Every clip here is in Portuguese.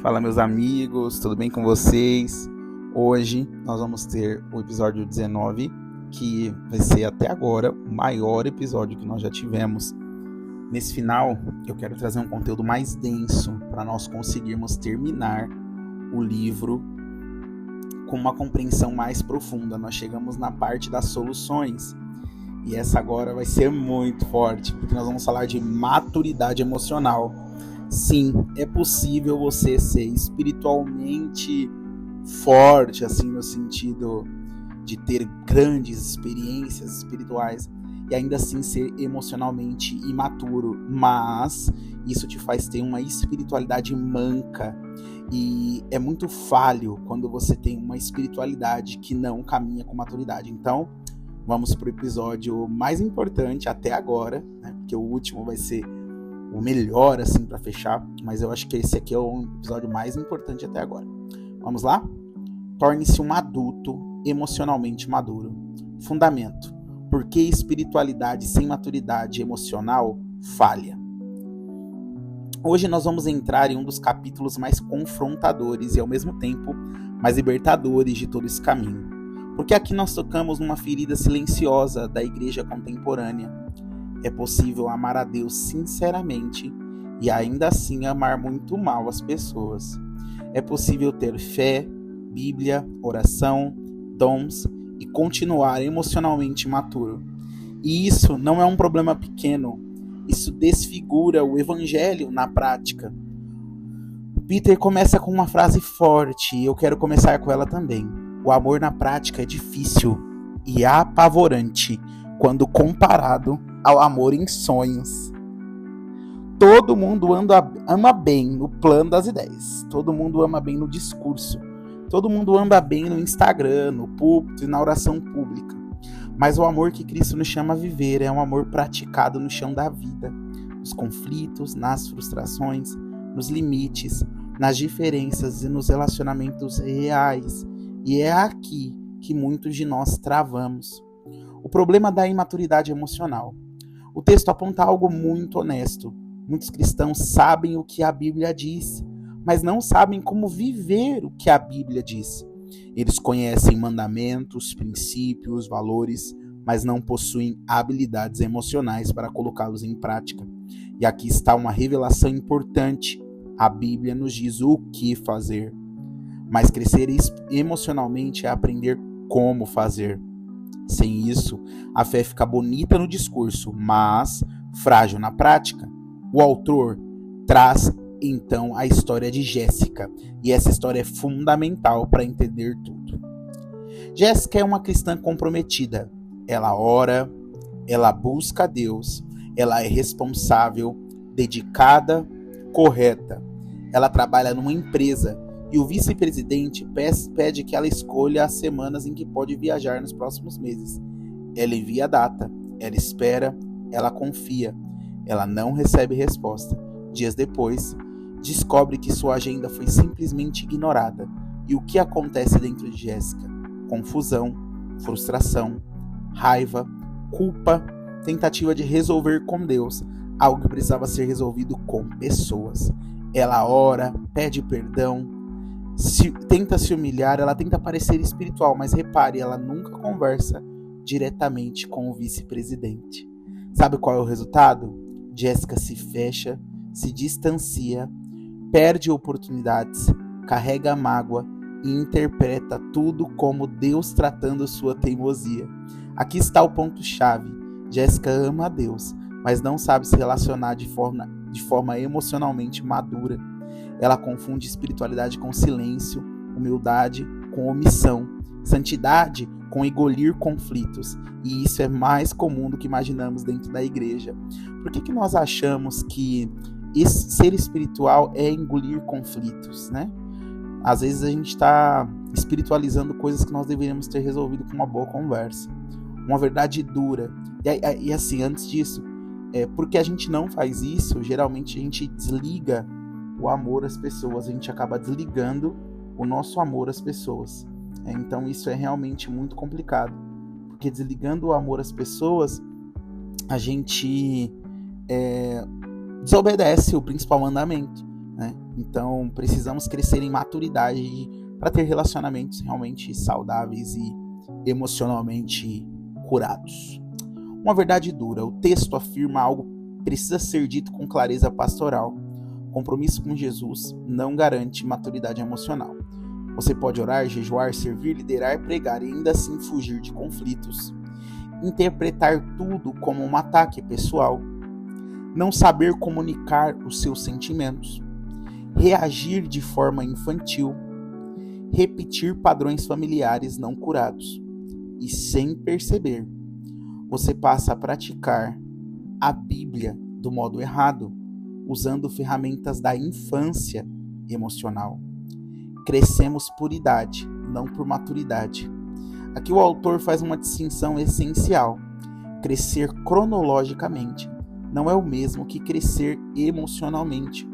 Fala, meus amigos, tudo bem com vocês? Hoje nós vamos ter o episódio 19, que vai ser até agora o maior episódio que nós já tivemos. Nesse final, eu quero trazer um conteúdo mais denso para nós conseguirmos terminar o livro com uma compreensão mais profunda. Nós chegamos na parte das soluções e essa agora vai ser muito forte, porque nós vamos falar de maturidade emocional. Sim, é possível você ser espiritualmente forte, assim, no sentido de ter grandes experiências espirituais e ainda assim ser emocionalmente imaturo, mas isso te faz ter uma espiritualidade manca e é muito falho quando você tem uma espiritualidade que não caminha com maturidade. Então, vamos para o episódio mais importante até agora, né? Porque o último vai ser o melhor, assim, para fechar, mas eu acho que esse aqui é o episódio mais importante até agora. Vamos lá? Torne-se um adulto emocionalmente maduro. Fundamento. Por que espiritualidade sem maturidade emocional falha? Hoje nós vamos entrar em um dos capítulos mais confrontadores e ao mesmo tempo mais libertadores de todo esse caminho. Porque aqui nós tocamos numa ferida silenciosa da igreja contemporânea. É possível amar a Deus sinceramente e ainda assim amar muito mal as pessoas. É possível ter fé, Bíblia, oração, dons e continuar emocionalmente maturo. E isso não é um problema pequeno. Isso desfigura o evangelho na prática. Peter começa com uma frase forte e eu quero começar com ela também. O amor na prática é difícil e apavorante quando comparado ao amor em sonhos. Todo mundo ama bem no plano das ideias. Todo mundo ama bem no discurso. Todo mundo ama bem no Instagram, no púlpito e na oração pública. Mas o amor que Cristo nos chama a viver é um amor praticado no chão da vida, nos conflitos, nas frustrações, nos limites, nas diferenças e nos relacionamentos reais. E é aqui que muitos de nós travamos. O problema da imaturidade emocional. O texto aponta algo muito honesto. Muitos cristãos sabem o que a Bíblia diz, mas não sabem como viver o que a Bíblia diz. Eles conhecem mandamentos, princípios, valores, mas não possuem habilidades emocionais para colocá-los em prática. E aqui está uma revelação importante. A Bíblia nos diz o que fazer. Mas crescer emocionalmente é aprender como fazer. Sem isso, a fé fica bonita no discurso, mas frágil na prática. O autor traz, então, a história de Jéssica, e essa história é fundamental para entender tudo. Jéssica é uma cristã comprometida. Ela ora, ela busca a Deus, ela é responsável, dedicada, correta. Ela trabalha numa empresa e o vice-presidente pede que ela escolha as semanas em que pode viajar nos próximos meses. Ela envia a data, ela espera, ela confia. Ela não recebe resposta. Dias depois, descobre que sua agenda foi simplesmente ignorada. E o que acontece dentro de Jéssica? Confusão, frustração, raiva, culpa, tentativa de resolver com Deus algo que precisava ser resolvido com pessoas. Ela ora, pede perdão, tenta se humilhar, ela tenta parecer espiritual, mas repare, ela nunca conversa diretamente com o vice-presidente. Sabe qual é o resultado? Jéssica se fecha, se distancia, perde oportunidades, carrega a mágoa e interpreta tudo como Deus tratando sua teimosia. Aqui está o ponto-chave. Jéssica ama a Deus, mas não sabe se relacionar de forma emocionalmente madura. Ela confunde espiritualidade com silêncio, humildade com omissão, santidade com engolir conflitos. E isso é mais comum do que imaginamos dentro da igreja. Por que nós achamos que ser espiritual é engolir conflitos, né? Às vezes a gente está espiritualizando coisas que nós deveríamos ter resolvido com uma boa conversa. Uma verdade dura. E assim, antes disso, porque a gente não faz isso, geralmente a gente desliga o amor às pessoas, a gente acaba desligando o nosso amor às pessoas. Então isso é realmente muito complicado, porque desligando o amor às pessoas, a gente desobedece o principal mandamento, né? Então, precisamos crescer em maturidade para ter relacionamentos realmente saudáveis e emocionalmente curados. Uma verdade dura: o texto afirma algo que precisa ser dito com clareza pastoral. Compromisso com Jesus não garante maturidade emocional. Você pode orar, jejuar, servir, liderar, pregar e ainda assim fugir de conflitos. Interpretar tudo como um ataque pessoal. Não saber comunicar os seus sentimentos. Reagir de forma infantil. Repetir padrões familiares não curados. E sem perceber, você passa a praticar a Bíblia do modo errado, usando ferramentas da infância emocional. Crescemos por idade, não por maturidade. Aqui o autor faz uma distinção essencial. Crescer cronologicamente não é o mesmo que crescer emocionalmente.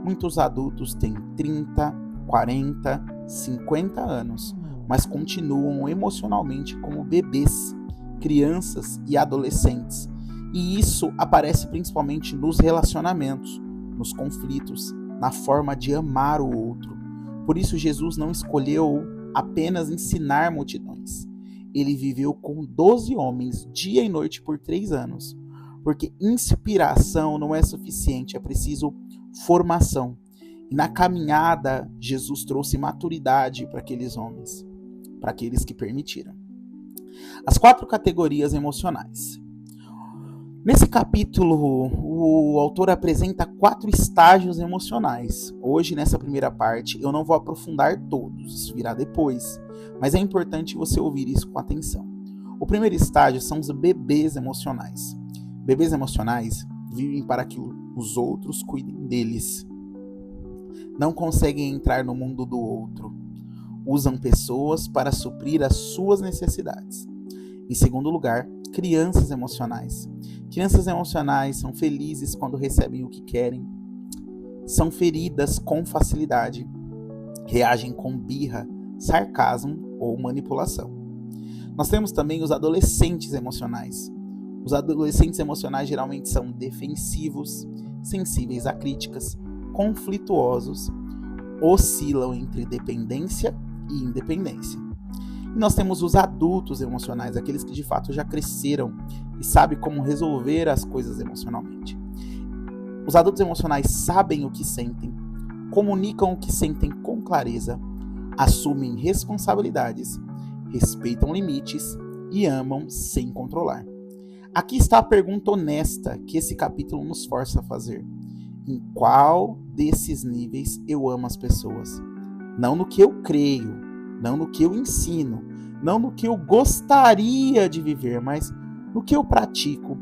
Muitos adultos têm 30, 40, 50 anos, mas continuam emocionalmente como bebês, crianças e adolescentes. E isso aparece principalmente nos relacionamentos, nos conflitos, na forma de amar o outro. Por isso Jesus não escolheu apenas ensinar multidões. Ele viveu com 12 homens dia e noite por 3 anos. Porque inspiração não é suficiente, é preciso formação. E na caminhada, Jesus trouxe maturidade para aqueles homens, para aqueles que permitiram. As 4 categorias emocionais. Nesse capítulo, o autor apresenta 4 estágios emocionais. Hoje, nessa primeira parte, eu não vou aprofundar todos, isso virá depois, mas é importante você ouvir isso com atenção. O primeiro estágio são os bebês emocionais. Bebês emocionais vivem para que os outros cuidem deles. Não conseguem entrar no mundo do outro. Usam pessoas para suprir as suas necessidades. Em segundo lugar, crianças emocionais. Crianças emocionais são felizes quando recebem o que querem. São feridas com facilidade. Reagem com birra, sarcasmo ou manipulação. Nós temos também os adolescentes emocionais. Os adolescentes emocionais geralmente são defensivos, sensíveis a críticas, conflituosos, oscilam entre dependência e independência. E nós temos os adultos emocionais, aqueles que de fato já cresceram e sabem como resolver as coisas emocionalmente. Os adultos emocionais sabem o que sentem, comunicam o que sentem com clareza, assumem responsabilidades, respeitam limites e amam sem controlar. Aqui está a pergunta honesta que esse capítulo nos força a fazer. Em qual desses níveis eu amo as pessoas? Não no que eu creio, não no que eu ensino, não no que eu gostaria de viver, mas no que eu pratico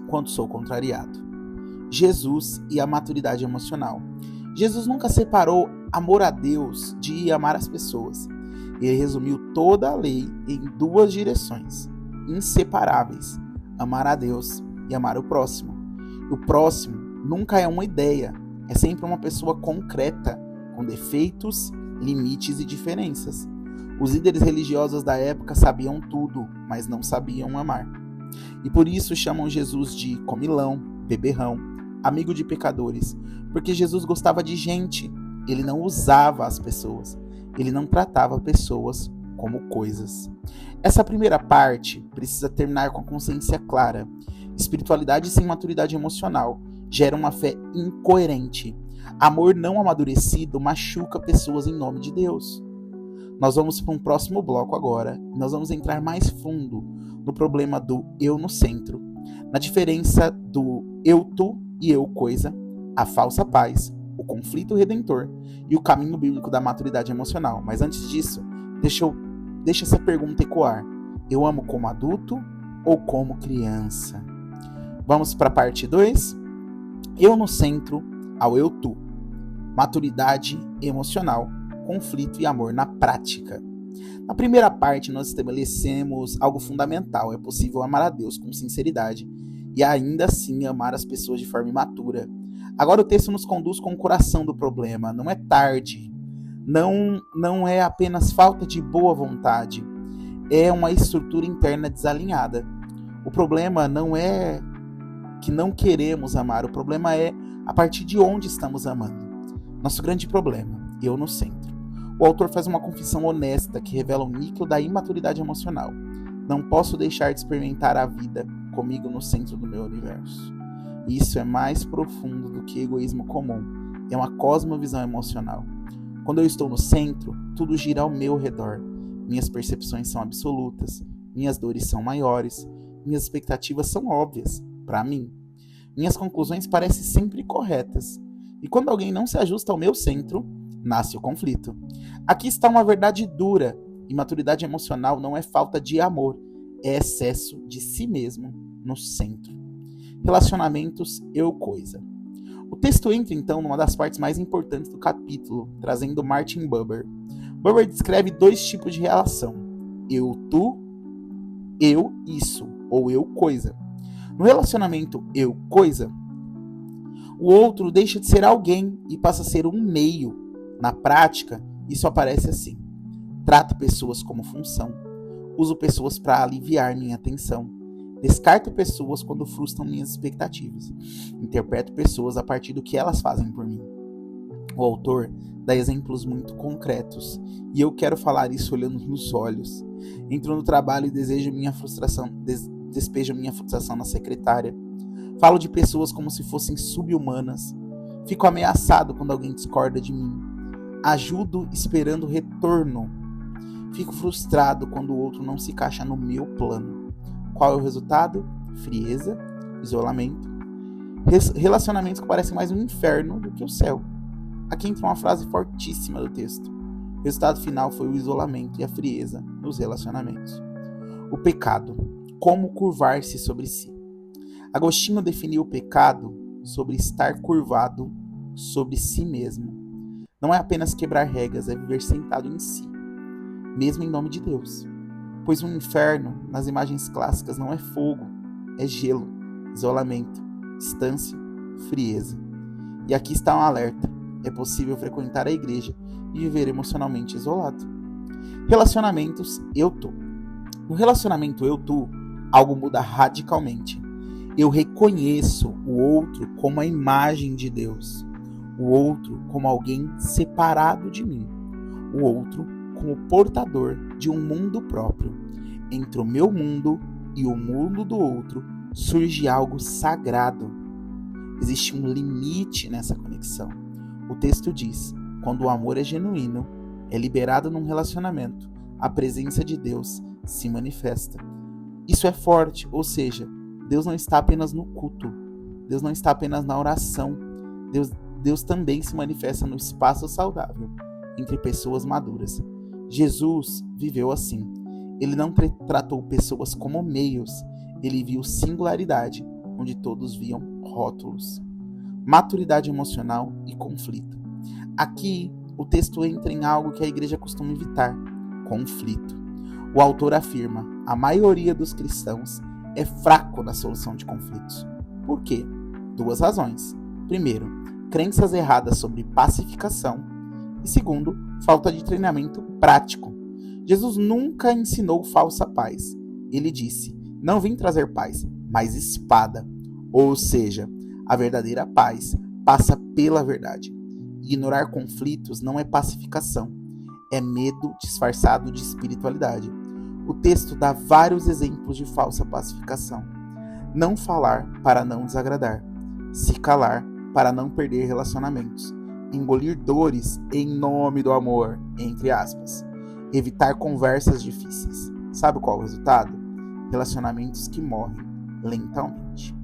quando sou contrariado. Jesus e a maturidade emocional. Jesus nunca separou amor a Deus de amar as pessoas. Ele resumiu toda a lei em 2 direções, inseparáveis: amar a Deus e amar o próximo. O próximo nunca é uma ideia, é sempre uma pessoa concreta, com defeitos, limites e diferenças. Os líderes religiosos da época sabiam tudo, mas não sabiam amar. E por isso chamam Jesus de comilão, beberrão, amigo de pecadores, porque Jesus gostava de gente, ele não usava as pessoas, ele não tratava pessoas como coisas. Essa primeira parte precisa terminar com a consciência clara. Espiritualidade sem maturidade emocional gera uma fé incoerente. Amor não amadurecido machuca pessoas em nome de Deus. Nós vamos para um próximo bloco agora. Nós vamos entrar mais fundo no problema do eu no centro, na diferença do eu tu e eu coisa, a falsa paz, o conflito redentor e o caminho bíblico da maturidade emocional. Mas antes disso, deixa essa pergunta ecoar. Eu amo como adulto ou como criança? Vamos para a parte 2? Eu no centro ao eu tu. Maturidade emocional, conflito e amor na prática. Na primeira parte, nós estabelecemos algo fundamental. É possível amar a Deus com sinceridade e ainda assim amar as pessoas de forma imatura. Agora o texto nos conduz com o coração do problema. Não é tarde. Não é apenas falta de boa vontade. É uma estrutura interna desalinhada. O problema não é que não queremos amar. O problema é a partir de onde estamos amando. Nosso grande problema, eu no centro. O autor faz uma confissão honesta que revela o níquel da imaturidade emocional. Não posso deixar de experimentar a vida comigo no centro do meu universo. Isso é mais profundo do que egoísmo comum. É uma cosmovisão emocional. Quando eu estou no centro, tudo gira ao meu redor. Minhas percepções são absolutas. Minhas dores são maiores. Minhas expectativas são óbvias, para mim. Minhas conclusões parecem sempre corretas. E quando alguém não se ajusta ao meu centro, nasce o conflito. Aqui está uma verdade dura. Imaturidade emocional não é falta de amor, é excesso de si mesmo no centro. Relacionamentos eu-coisa. O texto entra então numa das partes mais importantes do capítulo, trazendo Martin Buber. Buber descreve 2 tipos de relação: eu-tu, eu-isso, ou eu-coisa. No relacionamento eu-coisa, o outro deixa de ser alguém e passa a ser um meio. Na prática, isso aparece assim: trato pessoas como função, uso pessoas para aliviar minha atenção, descarto pessoas quando frustram minhas expectativas, interpreto pessoas a partir do que elas fazem por mim. O autor dá exemplos muito concretos, e eu quero falar isso olhando nos olhos. Entro no trabalho e despejo minha frustração na secretária. Falo de pessoas como se fossem sub-humanas. Fico ameaçado quando alguém discorda de mim. Ajudo esperando retorno. Fico frustrado quando o outro não se encaixa no meu plano. Qual é o resultado? Frieza, isolamento. Relacionamentos que parecem mais um inferno do que o céu. Aqui entra uma frase fortíssima do texto. O resultado final foi o isolamento e a frieza nos relacionamentos. O pecado. Como curvar-se sobre si. Agostinho definiu o pecado sobre estar curvado sobre si mesmo. Não é apenas quebrar regras, é viver sentado em si, mesmo em nome de Deus. Pois o inferno, nas imagens clássicas, não é fogo, é gelo, isolamento, distância, frieza. E aqui está um alerta: é possível frequentar a igreja e viver emocionalmente isolado. Relacionamentos eu-tu. No relacionamento eu-tu, algo muda radicalmente. Eu reconheço o outro como a imagem de Deus. O outro como alguém separado de mim. O outro como portador de um mundo próprio. Entre o meu mundo e o mundo do outro surge algo sagrado. Existe um limite nessa conexão. O texto diz: quando o amor é genuíno, é liberado num relacionamento, a presença de Deus se manifesta. Isso é forte, ou seja, Deus não está apenas no culto, Deus não está apenas na oração, Deus também se manifesta no espaço saudável, entre pessoas maduras. Jesus viveu assim. Ele não tratou pessoas como meios, ele viu singularidade, onde todos viam rótulos. Maturidade emocional e conflito. Aqui, o texto entra em algo que a igreja costuma evitar: conflito. O autor afirma: a maioria dos cristãos é fraco na solução de conflitos. Por quê? 2 razões. Primeiro, crenças erradas sobre pacificação. E segundo, falta de treinamento prático. Jesus nunca ensinou falsa paz. Ele disse: não vim trazer paz, mas espada. Ou seja, a verdadeira paz passa pela verdade. Ignorar conflitos não é pacificação, é medo disfarçado de espiritualidade. O texto dá vários exemplos de falsa pacificação. Não falar para não desagradar. Se calar para não perder relacionamentos. Engolir dores em nome do amor, entre aspas. Evitar conversas difíceis. Sabe qual é o resultado? Relacionamentos que morrem lentamente.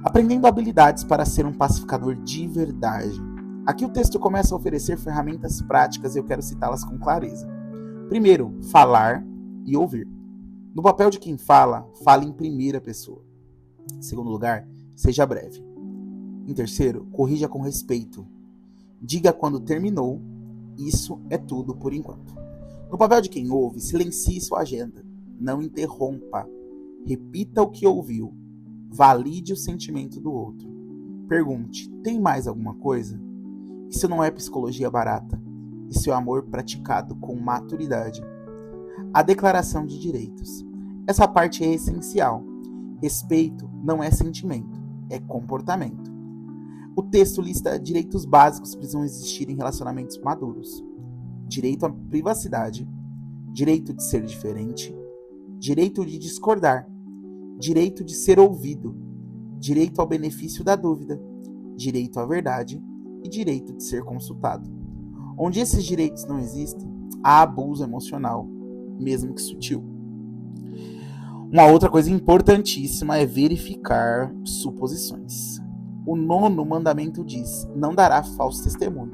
Aprendendo habilidades para ser um pacificador de verdade. Aqui o texto começa a oferecer ferramentas práticas e eu quero citá-las com clareza. Primeiro, falar e ouvir. No papel de quem fala, fale em primeira pessoa. Em segundo lugar, seja breve. Em terceiro, corrija com respeito. Diga quando terminou. Isso é tudo por enquanto. No papel de quem ouve, silencie sua agenda. Não interrompa. Repita o que ouviu. Valide o sentimento do outro. Pergunte: tem mais alguma coisa? Isso não é psicologia barata. Isso é amor praticado com maturidade. A declaração de direitos. Essa parte é essencial. Respeito não é sentimento, é comportamento. O texto lista direitos básicos que precisam existir em relacionamentos maduros: direito à privacidade, direito de ser diferente, direito de discordar, direito de ser ouvido, direito ao benefício da dúvida, direito à verdade e direito de ser consultado. Onde esses direitos não existem, há abuso emocional, mesmo que sutil. Uma outra coisa importantíssima é verificar suposições. O 9º mandamento diz: não dará falso testemunho.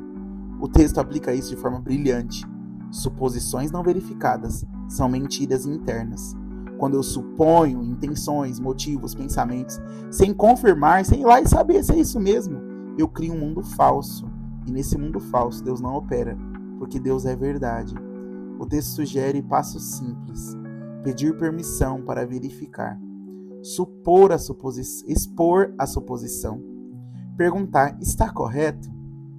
O texto aplica isso de forma brilhante. Suposições não verificadas são mentiras internas. Quando eu suponho intenções, motivos, pensamentos, sem confirmar, sem ir lá e saber se é isso mesmo, eu crio um mundo falso. E nesse mundo falso, Deus não opera, porque Deus é verdade. O texto sugere passos simples: pedir permissão para verificar, expor a suposição, perguntar: está correto?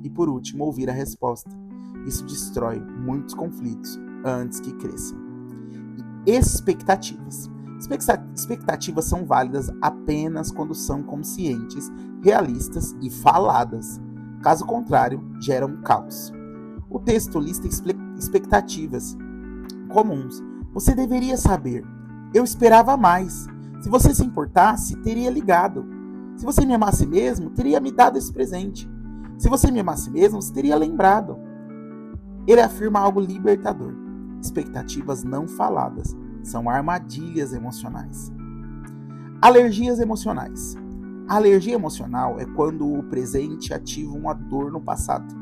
E por último, ouvir a resposta. Isso destrói muitos conflitos antes que cresçam. Expectativas. Expectativas são válidas apenas quando são conscientes, realistas e faladas. Caso contrário, geram caos. O texto lista expectativas comuns. Você deveria saber. Eu esperava mais. Se você se importasse, teria ligado. Se você me amasse mesmo, teria me dado esse presente. Se você me amasse mesmo, você teria lembrado. Ele afirma algo libertador. Expectativas não faladas são armadilhas emocionais. Alergias emocionais. A alergia emocional é quando o presente ativa uma dor no passado.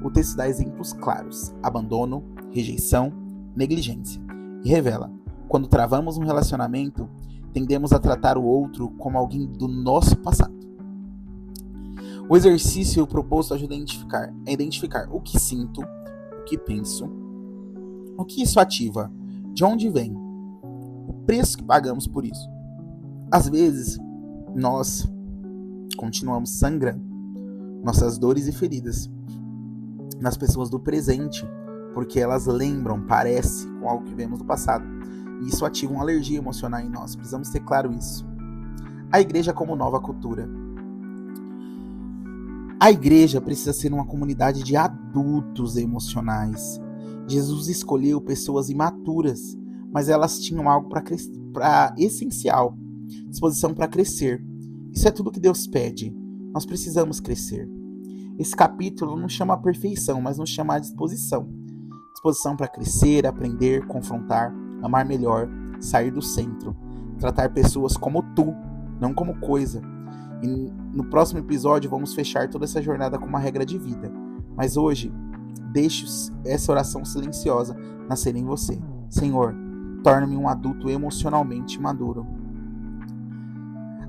O texto dá exemplos claros: abandono, rejeição, negligência. E revela: quando travamos um relacionamento, tendemos a tratar o outro como alguém do nosso passado. O exercício proposto ajuda a identificar o que sinto, o que penso, o que isso ativa, de onde vem, o preço que pagamos por isso. Às vezes, nós continuamos sangrando nossas dores e feridas nas pessoas do presente, porque elas lembram, parece, com algo que vemos do passado. E isso ativa uma alergia emocional em nós. Precisamos ter claro isso. A igreja como nova cultura. A igreja precisa ser uma comunidade de adultos emocionais. Jesus escolheu pessoas imaturas, mas elas tinham algo para essencial, disposição para crescer. Isso é tudo que Deus pede. Nós precisamos crescer. Esse capítulo não chama a perfeição, mas nos chama a disposição. Disposição para crescer, aprender, confrontar, amar melhor, sair do centro, tratar pessoas como tu, não como coisa. E no próximo episódio vamos fechar toda essa jornada com uma regra de vida. Mas hoje, deixe essa oração silenciosa nascer em você. Senhor, torne-me um adulto emocionalmente maduro.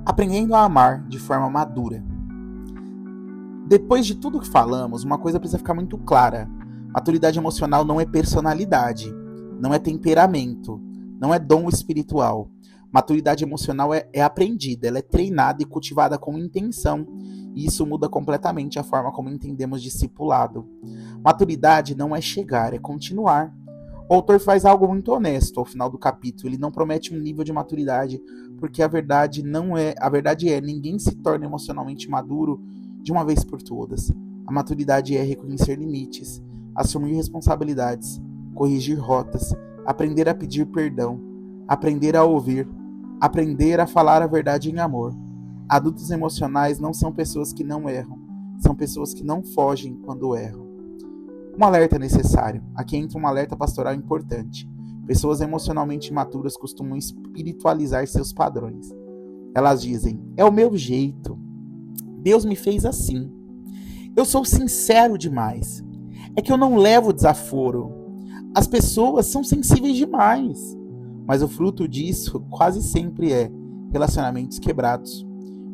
Aprendendo a amar de forma madura. Depois de tudo que falamos, uma coisa precisa ficar muito clara. Maturidade emocional não é personalidade, não é temperamento, não é dom espiritual. Maturidade emocional é aprendida, ela é treinada e cultivada com intenção. E isso muda completamente a forma como entendemos discipulado. Maturidade não é chegar, é continuar. O autor faz algo muito honesto ao final do capítulo. Ele não promete um nível de maturidade, porque a verdade é, ninguém se torna emocionalmente maduro de uma vez por todas. A maturidade é reconhecer limites, assumir responsabilidades, corrigir rotas, aprender a pedir perdão, aprender a ouvir, aprender a falar a verdade em amor. Adultos emocionais não são pessoas que não erram, são pessoas que não fogem quando erram. Um alerta necessário. Aqui entra um alerta pastoral importante. Pessoas emocionalmente maturas costumam espiritualizar seus padrões. Elas dizem: é o meu jeito. Deus me fez assim. Eu sou sincero demais. É que eu não levo desaforo. As pessoas são sensíveis demais. Mas o fruto disso quase sempre é relacionamentos quebrados,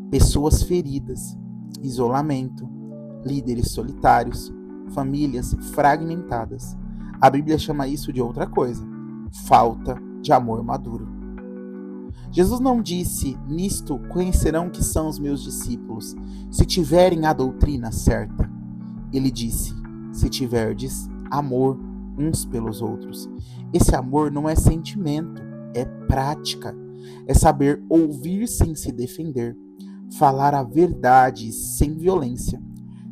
pessoas feridas, isolamento, líderes solitários, famílias fragmentadas. A Bíblia chama isso de outra coisa: falta de amor maduro. Jesus não disse: nisto conhecerão que são os meus discípulos, se tiverem a doutrina certa. Ele disse: se tiverdes amor uns pelos outros. Esse amor não é sentimento, é prática. É saber ouvir sem se defender, falar a verdade sem violência,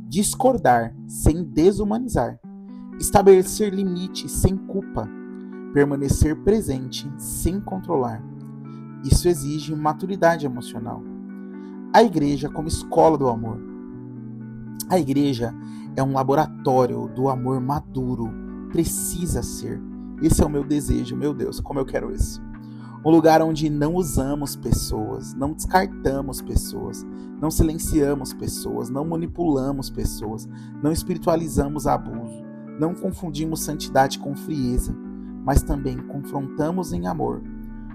discordar sem desumanizar, estabelecer limites sem culpa, permanecer presente sem controlar. Isso exige maturidade emocional. A igreja como escola do amor. A igreja é um laboratório do amor maduro. Precisa ser. Esse é o meu desejo, meu Deus, como eu quero isso. Um lugar onde não usamos pessoas, não descartamos pessoas, não silenciamos pessoas, não manipulamos pessoas, não espiritualizamos abuso, não confundimos santidade com frieza, mas também confrontamos em amor,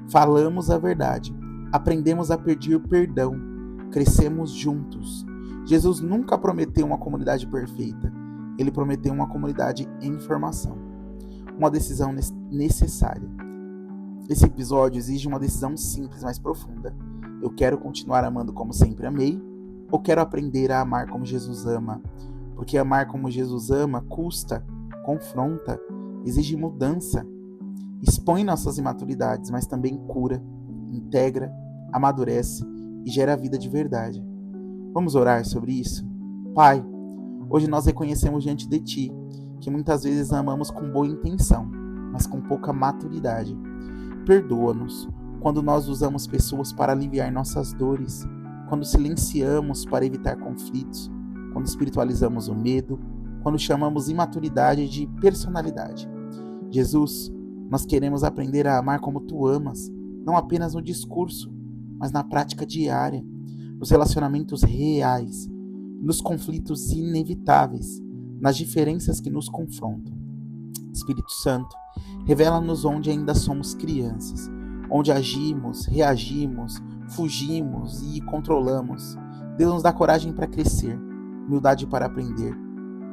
falamos a verdade, aprendemos a pedir perdão, crescemos juntos. Jesus nunca prometeu uma comunidade perfeita, ele prometeu uma comunidade em formação. Uma decisão necessária. Esse episódio exige uma decisão simples, mas profunda. Eu quero continuar amando como sempre amei, ou quero aprender a amar como Jesus ama? Porque amar como Jesus ama custa, confronta, exige mudança, expõe nossas imaturidades, mas também cura, integra, amadurece e gera vida de verdade. Vamos orar sobre isso? Pai, hoje nós reconhecemos diante de Ti que muitas vezes amamos com boa intenção, mas com pouca maturidade. Perdoa-nos quando nós usamos pessoas para aliviar nossas dores, quando silenciamos para evitar conflitos, quando espiritualizamos o medo, quando chamamos imaturidade de personalidade. Jesus, nós queremos aprender a amar como Tu amas, não apenas no discurso, mas na prática diária, nos relacionamentos reais, nos conflitos inevitáveis, nas diferenças que nos confrontam. Espírito Santo, revela-nos onde ainda somos crianças, onde agimos, reagimos, fugimos e controlamos. Deus nos dá coragem para crescer, humildade para aprender,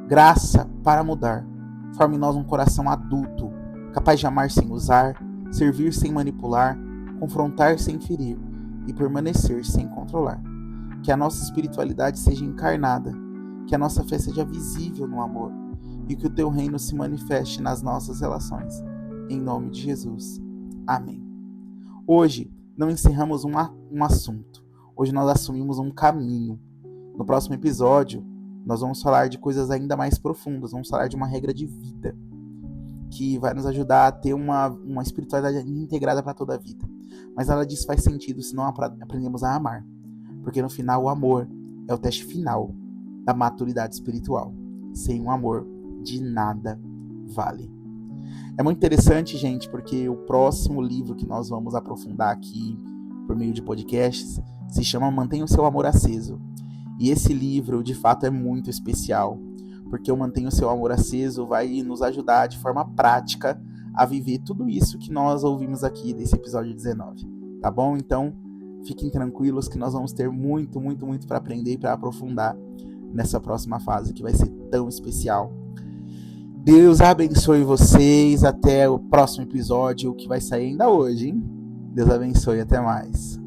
graça para mudar. Forme em nós um coração adulto, capaz de amar sem usar, servir sem manipular, confrontar sem ferir e permanecer sem controlar. Que a nossa espiritualidade seja encarnada, que a nossa fé seja visível no amor e que o Teu reino se manifeste nas nossas relações. Em nome de Jesus. Amém. Hoje não encerramos um assunto. Hoje nós assumimos um caminho. No próximo episódio, nós vamos falar de coisas ainda mais profundas. Vamos falar de uma regra de vida que vai nos ajudar a ter uma espiritualidade integrada para toda a vida. Mas nada disso faz sentido se não aprendemos a amar. Porque no final o amor é o teste final da maturidade espiritual. Sem o amor, de nada vale. É muito interessante, gente, porque o próximo livro que nós vamos aprofundar aqui por meio de podcasts se chama Mantenha o Seu Amor Aceso. E esse livro, de fato, é muito especial, porque o Mantenha o Seu Amor Aceso vai nos ajudar de forma prática a viver tudo isso que nós ouvimos aqui desse episódio 19, tá bom? Então, fiquem tranquilos que nós vamos ter muito para aprender e para aprofundar nessa próxima fase que vai ser tão especial. Deus abençoe vocês. Até o próximo episódio que vai sair ainda hoje, hein? Deus abençoe. Até mais.